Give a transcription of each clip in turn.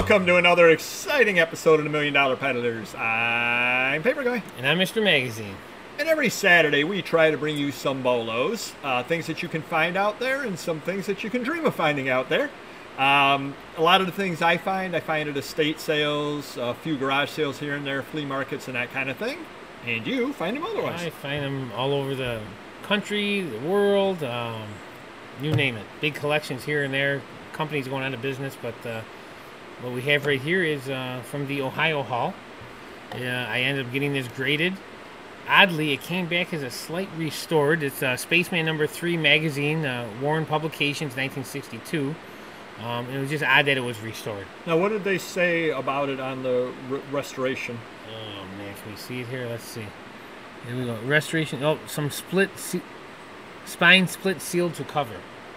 Welcome to another exciting episode of the $1 Million Peddlers. I'm Papergoy. And I'm Mr. Magazine. And every Saturday we try to bring you some BOLOs, things that you can find out there and some things that you can dream of finding out there. A lot of the things I find at estate sales, a few garage sales here and there, flea markets and that kind of thing. And you find them otherwise. I find them all over the country, the world, you name it. Big collections here and there. Companies going out of business, but what we have right here is from the Ohio Hall. I ended up getting this graded. Oddly, it came back as a slight restored. It's Spaceman number 3 magazine, Warren Publications, 1962. It was just odd that it was restored. Now, what did they say about it on the restoration? Oh man, can we see it here? Let's see. Here we go. Restoration. Oh, some spine split sealed to cover.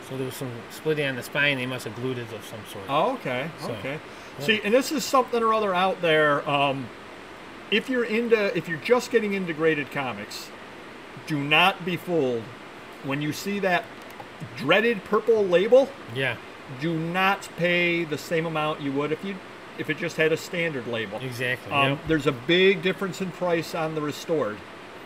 So there was some splitting on the spine. They must have glued it of some sort. Oh, okay. So, okay. Yeah. See, and this is something or other out there. If you're just getting into graded comics, do not be fooled when you see that dreaded purple label. Yeah. Do not pay the same amount you would if it just had a standard label. Exactly. Yep. There's a big difference in price on the restored.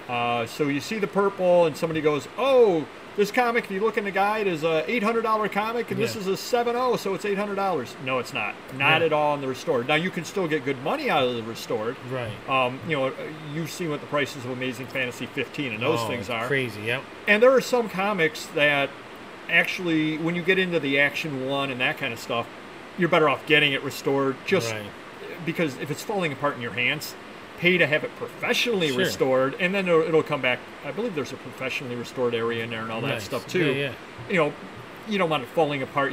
So you see the purple, and somebody goes, "Oh, this comic, if you look in the guide, is a $800 comic, and this is a 7.0, so it's $800. No, it's not. Not at all in the restored. Now, you can still get good money out of the restored. Right. You've seen what the prices of Amazing Fantasy 15 and those things are. Crazy, yep. And there are some comics that actually, when you get into the Action 1 and that kind of stuff, you're better off getting it restored just because if it's falling apart in your hands, pay to have it professionally restored, and then it'll come back. I believe there's a professionally restored area in there and all that stuff too. Yeah. You don't want it falling apart.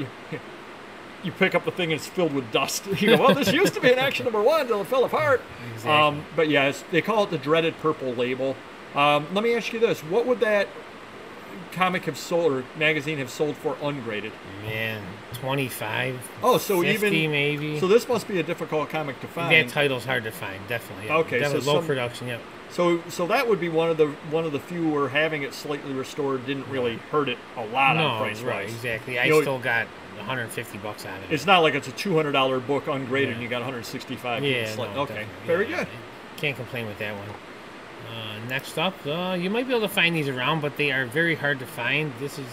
You pick up the thing and it's filled with dust. You go, well, this used to be an Action number 1 until it fell apart. Exactly. But yeah, they call it the dreaded purple label. Let me ask you this: what would that comic have sold or magazine have sold for ungraded? Man, 25. Oh, so 50 even maybe. So this must be a difficult comic to find. That title's hard to find, definitely. Yeah. Okay, definitely so low production. Yep. So that would be one of the few where having it slightly restored didn't really hurt it a lot on price. Right, exactly. I still got $150 out of it. It's not like it's a $200 book ungraded and you got 165. Yeah. Okay. Very good. Can't complain with that one. Next up, you might be able to find these around, but they are very hard to find. This is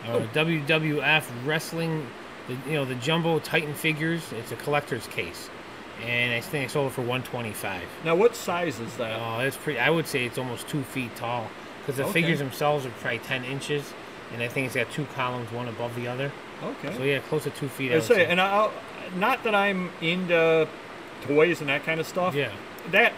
WWF Wrestling, the Jumbo Titan figures. It's a collector's case, and I think I sold it for $125. Now, what size is that? Oh, it's pretty. I would say it's almost 2 feet tall, because the figures themselves are probably 10 inches, and I think it's got 2 columns, one above the other. Okay. So yeah, close to 2 feet. I would say, and not that I'm into toys and that kind of stuff. Yeah. That.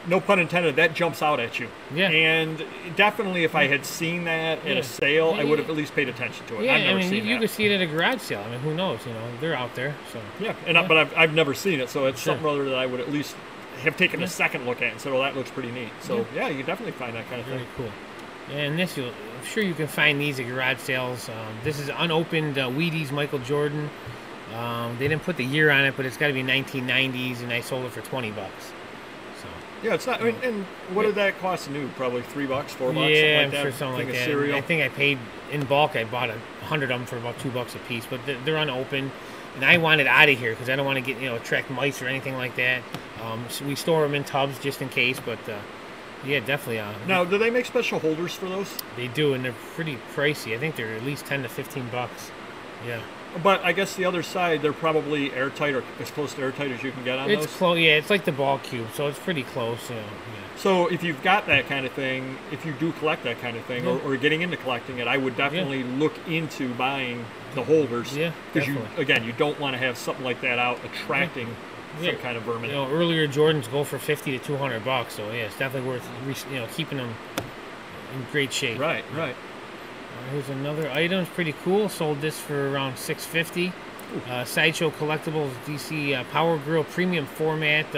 No pun intended, that jumps out at you. Yeah. And definitely if I had seen that at a sale, I would have at least paid attention to it. Yeah, I've never seen you could see it at a garage sale. I mean, who knows? They're out there. So yeah, but I've never seen it, so it's something other that I would at least have taken a second look at and said, well, that looks pretty neat. So yeah, you can definitely find that kind of thing. Very cool. And this, I'm sure you can find these at garage sales. This is unopened Wheaties Michael Jordan. They didn't put the year on it, but it's got to be 1990s, and I sold it for $20. Yeah, it's not. I mean, and what did that cost new? Probably $3, $4, yeah, something like I'm that. sure something like that. Cereal. I think I paid in bulk. I bought 100 of them for about $2 a piece, but they're unopened, and I want it out of here because I don't want to get attract mice or anything like that. So we store them in tubs just in case, but yeah, definitely. Now, do they make special holders for those? They do, and they're pretty pricey. I think they're at least $10 to $15. Yeah. But I guess the other side, they're probably airtight or as close to airtight as you can get on those? It's close, yeah. It's like the ball cube, so it's pretty close. Yeah. So if you've got that kind of thing, if you do collect that kind of thing, or getting into collecting it, I would definitely look into buying the holders. Yeah, because you don't want to have something like that out attracting some kind of vermin. Earlier Jordans go for $50 to $200, so yeah, it's definitely worth keeping them in great shape. Right. Here's another item. It's pretty cool. Sold this for around $650. Sideshow Collectibles DC Power Grill Premium Format.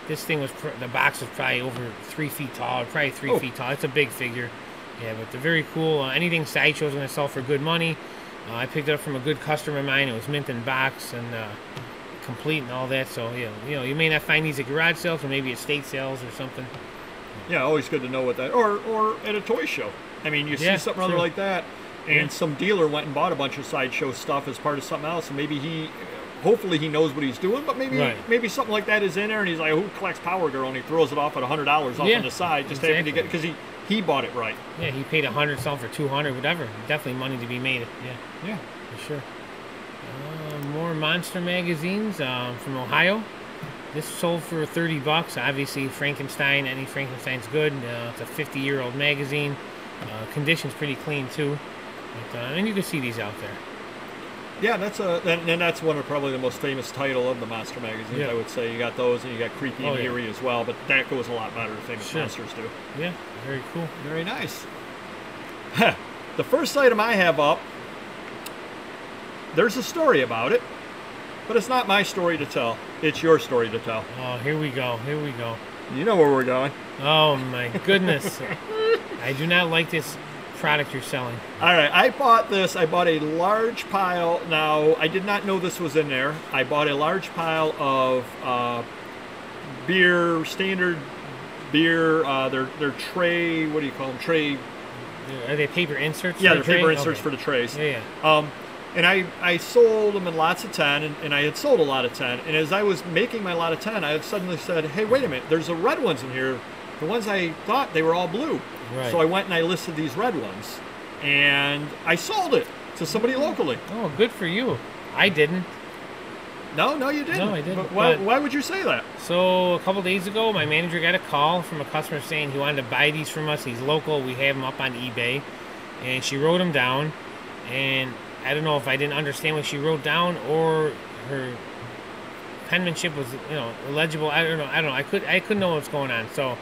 This thing was the box was probably over 3 feet tall. Probably 3 feet tall. It's a big figure. Yeah, but they're very cool. Anything Sideshow is going to sell for good money. I picked it up from a good customer of mine. It was mint in box and complete and all that. So you may not find these at garage sales or maybe estate sales or something. Yeah, always good to know what that or at a toy show. I mean, you see something other like that, and some dealer went and bought a bunch of Sideshow stuff as part of something else, and maybe he hopefully he knows what he's doing, but maybe something like that is in there, and he's like, who collects Power Girl, and he throws it off at $100 off on the side, just happened to get, because he bought it right. Yeah, he paid $100, selling for $200, whatever. Definitely money to be made. Yeah, for sure. More monster magazines from Ohio. This sold for $30. Obviously, Frankenstein. Any Frankenstein's good. It's a 50-year-old magazine. Condition's pretty clean too. But, and you can see these out there. Yeah, that's one of probably the most famous title of the monster magazines. Yeah. I would say you got those, and you got Creepy and Eerie as well. But that goes a lot better than Famous Monsters do. Yeah, very cool. Very nice. The first item I have up, there's a story about it, but it's not my story to tell. It's your story to tell. Oh, here we go. Here we go. You know where we're going. Oh my goodness. I do not like this product you're selling. All right, I bought this. I bought a large pile. Now, I did not know this was in there. I bought a large pile of beer, standard beer. They're tray. What do you call them? Tray. Are they paper inserts? Yeah, they're paper inserts for the trays. Yeah. And I sold them in lots of 10, and I had sold a lot of 10. And as I was making my lot of 10, I had suddenly said, hey, wait a minute, there's the red ones in here. The ones I thought they were all blue. Right. So I went and I listed these red ones, and I sold it to somebody locally. Oh, good for you. I didn't. No, you didn't. No, I didn't. But why would you say that? So a couple days ago, my manager got a call from a customer saying he wanted to buy these from us. He's local. We have them up on eBay. And she wrote them down, and I don't know if I didn't understand what she wrote down or her penmanship was, illegible. I don't know. I couldn't know what's going on. So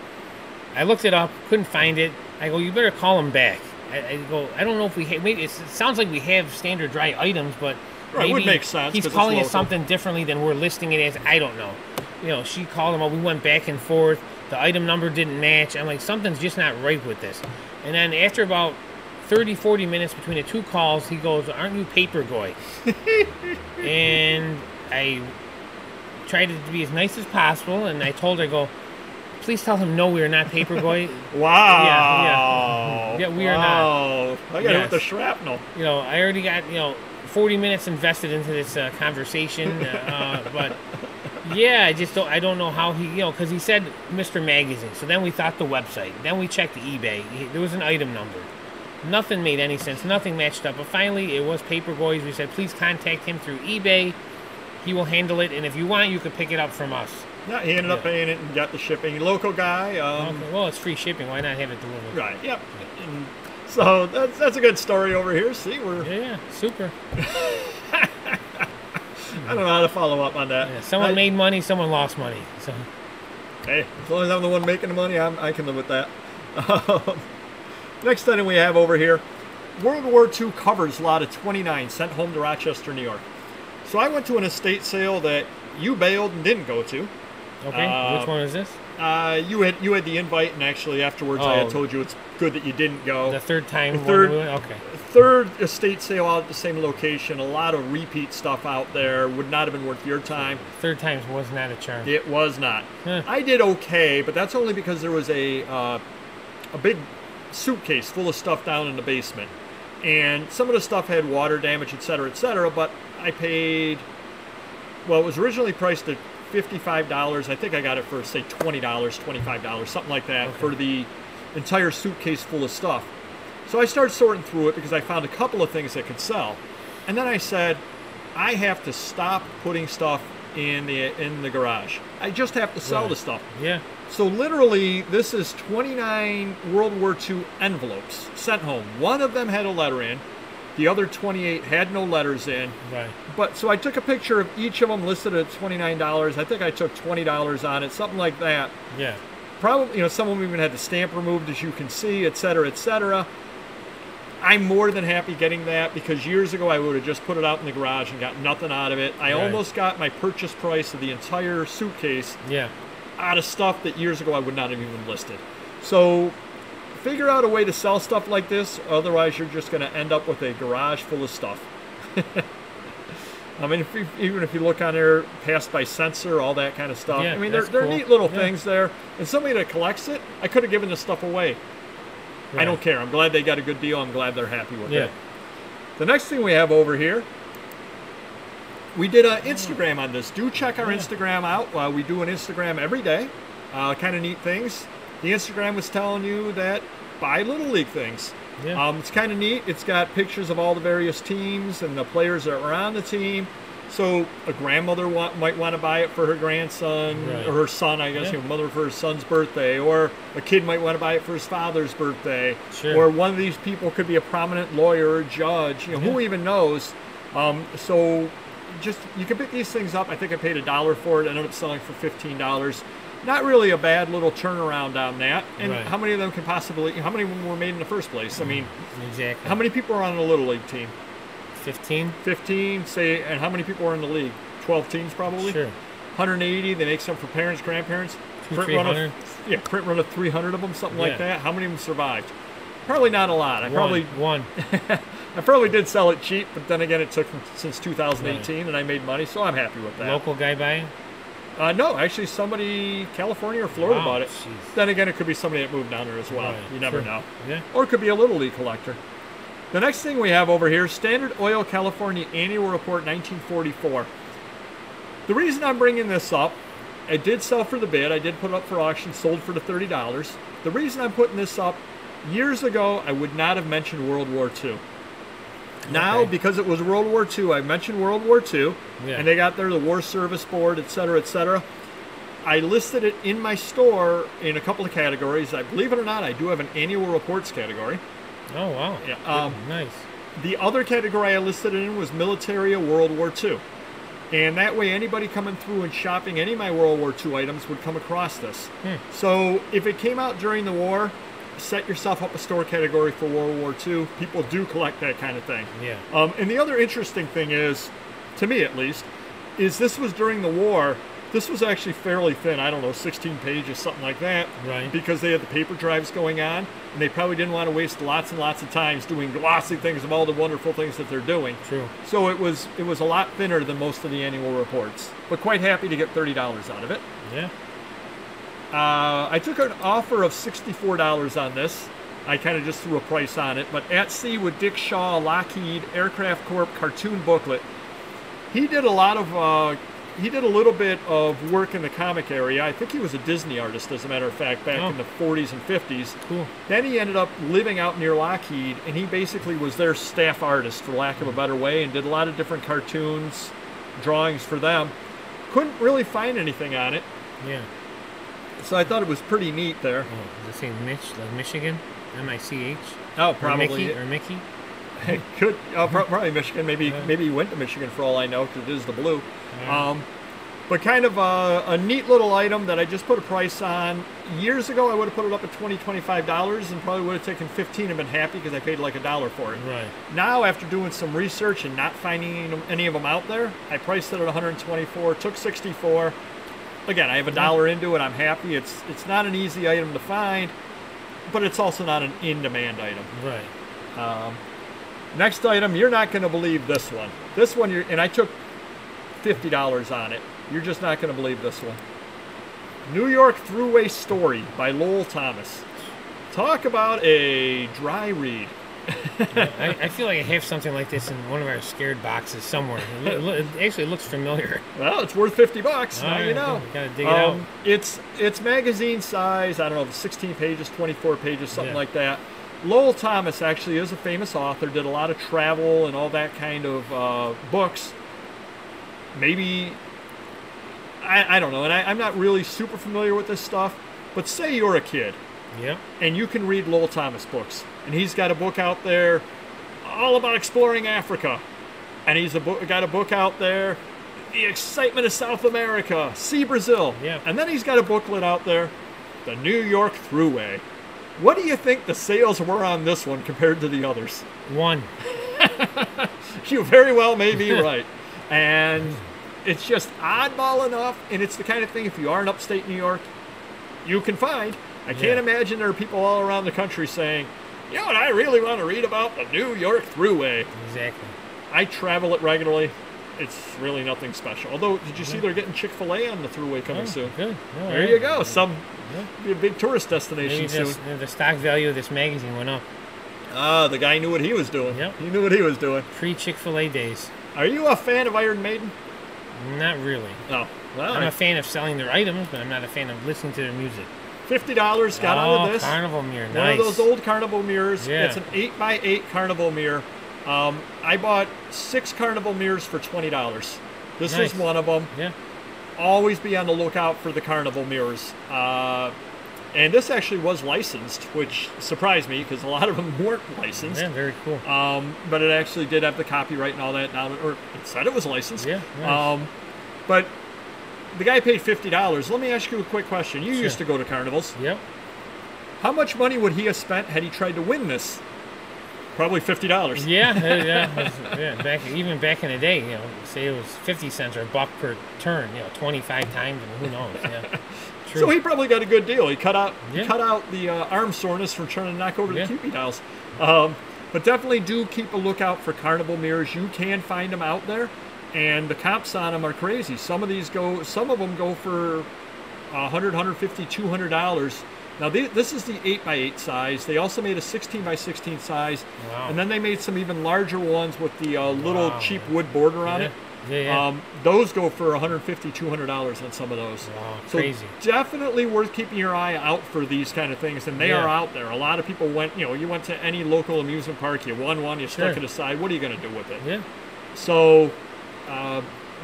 I looked it up, couldn't find it. I go, you better call him back. I go, I don't know if we have, maybe it sounds like we have standard dry items, but maybe it would make sense. He's calling it something differently than we're listing it as. I don't know. She called him up. We went back and forth. The item number didn't match. I'm like, something's just not right with this. And then after about 30, 40 minutes between the two calls, he goes, aren't you Papergoy? And I tried to be as nice as possible, and I told her, I go, please tell him no, we are not Paperboy. Wow. Yeah, we are not. I got hit with the shrapnel. I already got, 40 minutes invested into this conversation. But, yeah, I don't know how he, because he said Mr. Magazine. So then we thought the website. Then we checked the eBay. There was an item number. Nothing made any sense. Nothing matched up. But finally, it was Paperboy. We said, please contact him through eBay. He will handle it. And if you want, you could pick it up from us. Yeah, he ended up paying it and got the shipping. Local guy. Okay. Well, it's free shipping. Why not have it delivered? Right. Yep. And so that's a good story over here. See, we're super. I don't know how to follow up on that. Yeah, someone made money. Someone lost money. So. Hey, as long as I'm the one making the money, I can live with that. Next item we have over here, World War II covers lot of 29 sent home to Rochester, New York. So I went to an estate sale that you bailed and didn't go to. Okay, which one is this? You had the invite, and actually afterwards I had told you it's good that you didn't go. The third time? Okay. Third estate sale out at the same location. A lot of repeat stuff out there. Would not have been worth your time. Third time was not a charm. It was not. I did okay, but that's only because there was a big suitcase full of stuff down in the basement. And some of the stuff had water damage, etc., but I paid, well, it was originally priced at $55. I think I got it for, say, $20, $25, something like that, for the entire suitcase full of stuff. So I started sorting through it because I found a couple of things that could sell. And then I said, I have to stop putting stuff in the garage. I just have to sell the stuff. Yeah. So literally, this is 29 World War II envelopes sent home. One of them had a letter in. The other 28 had no letters in. Right. But so I took a picture of each of them listed at $29. I think I took $20 on it, something like that. Yeah. Probably, some of them even had the stamp removed, as you can see, etc., etc. I'm more than happy getting that because years ago I would have just put it out in the garage and got nothing out of it. I almost got my purchase price of the entire suitcase out of stuff that years ago I would not have even listed. So figure out a way to sell stuff like this, otherwise you're just going to end up with a garage full of stuff. I mean, even if you look on there, passed by censor, all that kind of stuff. Yeah, I mean, they're cool. Neat little things there. And somebody that collects it, I could have given this stuff away. Right. I don't care. I'm glad they got a good deal. I'm glad they're happy with it. The next thing we have over here, We did an Instagram on this. Do check our Instagram out. We do an Instagram every day. Kind of neat things. The Instagram was telling you that buy Little League things. Yeah. It's kind of neat. It's got pictures of all the various teams and the players that were on the team. So a grandmother might want to buy it for her grandson or her son, I guess, mother for her son's birthday, or a kid might want to buy it for his father's birthday, or one of these people could be a prominent lawyer or judge, who even knows. So just, you can pick these things up. I think I paid $1 for it. I ended up selling for $15. Not really a bad little turnaround on that. And how many of them can possibly, how many of them were made in the first place? I mean, exactly. How many people are on a Little League team? 15. 15, say, and how many people are in the league? 12 teams probably? Sure. 180, they make some for parents, grandparents. Print run of 300 of them, something like that. How many of them survived? Probably not a lot. One. I probably did sell it cheap, but then again, it took since 2018, and I made money, so I'm happy with that. Local guy buying? No, actually somebody, California or Florida bought it. Geez. Then again, it could be somebody that moved down there as well. You never know. Yeah. Or it could be a Little League collector. The next thing we have over here, Standard Oil California Annual Report 1944. The reason I'm bringing this up, I did sell for the bid. I did put it up for auction, sold for the $30. The reason I'm putting this up, years ago, I would not have mentioned World War II. Now, because it was World War II, I mentioned World War II, and they got there, the War Service Board, etc., etc. I listed it in my store in a couple of categories. Believe it or not, I do have an annual reports category. Oh, wow. Yeah. Nice. The other category I listed it in was military or World War II. And that way, anybody coming through and shopping any of my World War II items would come across this. So if it came out during the war, set yourself up a store category for World War II. People do collect that kind of thing. Yeah. And the other interesting thing is, to me at least, is this was during the war. This was actually fairly thin. I don't know, 16 pages, something like that. Right. Because they had the paper drives going on, and they probably didn't want to waste lots and lots of times doing glossy things of all the wonderful things that they're doing. True. So it was a lot thinner than most of the annual reports. But quite happy to get $30 out of it. Yeah. I took an offer of $64 on this. I kind of just threw a price on it. But At Sea with Dick Shaw, Lockheed, Aircraft Corp cartoon booklet. He did a lot of... He did a little bit of work in the comic area. I think he was a Disney artist, as a matter of fact, back in the 40s and 50s. Cool. Then he ended up living out near Lockheed, and he basically was their staff artist, for lack of a better way, and did a lot of different cartoons, drawings for them. Couldn't really find anything on it. Yeah. So I thought it was pretty neat there. Oh, does it say Mitch, like Michigan? M-I-C-H? Oh, probably. Or Mickey? It could, probably Michigan. Maybe he went to Michigan for all I know, because it is the blue. But kind of a neat little item that I just put a price on. Years ago, I would have put it up at $20, $25 and probably would have taken $15 and been happy because I paid like $1 for it. Right. Now, after doing some research and not finding any of them out there, I priced it at $124, took $64. Again, I have $1 into it. I'm happy. It's not an easy item to find, but it's also not an in-demand item. Right. Next item, you're not going to believe this one. This one, and I took $50 on it. You're just not going to believe this one. New York Thruway Story by Lowell Thomas. Talk about a dry read. I feel like I have something like this in one of our scared boxes somewhere. It actually looks familiar. Well, it's worth $50. Now you know. Gotta dig it out. It's magazine size. I don't know, 16 pages, 24 pages, something like that. Lowell Thomas actually is a famous author. Did a lot of travel and all that kind of books. Maybe, I don't know, and I'm not really super familiar with this stuff, but say you're a kid, and you can read Lowell Thomas books, and he's got a book out there all about exploring Africa, and he's got a book out there, The Excitement of South America, See Brazil, and then he's got a booklet out there, The New York Thruway. What do you think the sales were on this one compared to the others? 1. You very well may be right. And it's just oddball enough, and it's the kind of thing, if you are in upstate New York, you can find. I can't imagine there are people all around the country saying, you know what, I really want to read about the New York Thruway. Exactly. I travel it regularly. It's really nothing special. Although, did you see they're getting Chick-fil-A on the Thruway coming soon? Good. There you go. Be a big tourist destination soon. The stock value of this magazine went up. The guy knew what he was doing. Yep. He knew what he was doing. Pre-Chick-fil-A days. Are you a fan of Iron Maiden? Not really. Oh, well, I'm a fan of selling their items, but I'm not a fan of listening to their music. $50 got onto this. Carnival Mirror, One nice. of those old Carnival mirrors. Yeah. It's an 8x8 Carnival mirror. I bought 6 Carnival mirrors for $20. This Nice. was one of them. Yeah. Always be on the lookout for the Carnival mirrors. And this actually was licensed, which surprised me because a lot of them weren't licensed. Yeah, very cool. But it actually did have the copyright and all that. Or it said it was licensed. Yeah. Nice. But the guy paid $50. Let me ask you a quick question. You Sure. used to go to carnivals. Yep. How much money would he have spent had he tried to win this? Probably $50. Yeah, even back in the day, you know, say it was 50 cents or $1 per turn, you know, 25 times, and who knows? Yeah. True. So he probably got a good deal. He cut out Yeah. the arm soreness from trying to knock over Yeah. the Cupid dolls. But definitely do keep a lookout for Carnival mirrors. You can find them out there, and the comps on them are crazy. Some of them go for $100, $150, $200. Now this is the 8x8 size. They also made a 16x16 size, Wow. and then they made some even larger ones with the little Wow. cheap wood border on it. Yeah. Those go for $150, $200 on some of those. Wow, So crazy. definitely worth keeping your eye out for these kind of things, and they Yeah. are out there. A lot of people went, you went to any local amusement park, you won one, you stuck Sure. it aside. What are you going to do with it? Yeah. So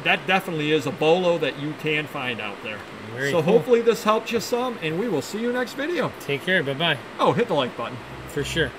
that definitely is a BOLO that you can find out there. Very So cool. hopefully this helped you some, and we will see you next video. Take care. Bye-bye. Oh, hit the like button. For sure.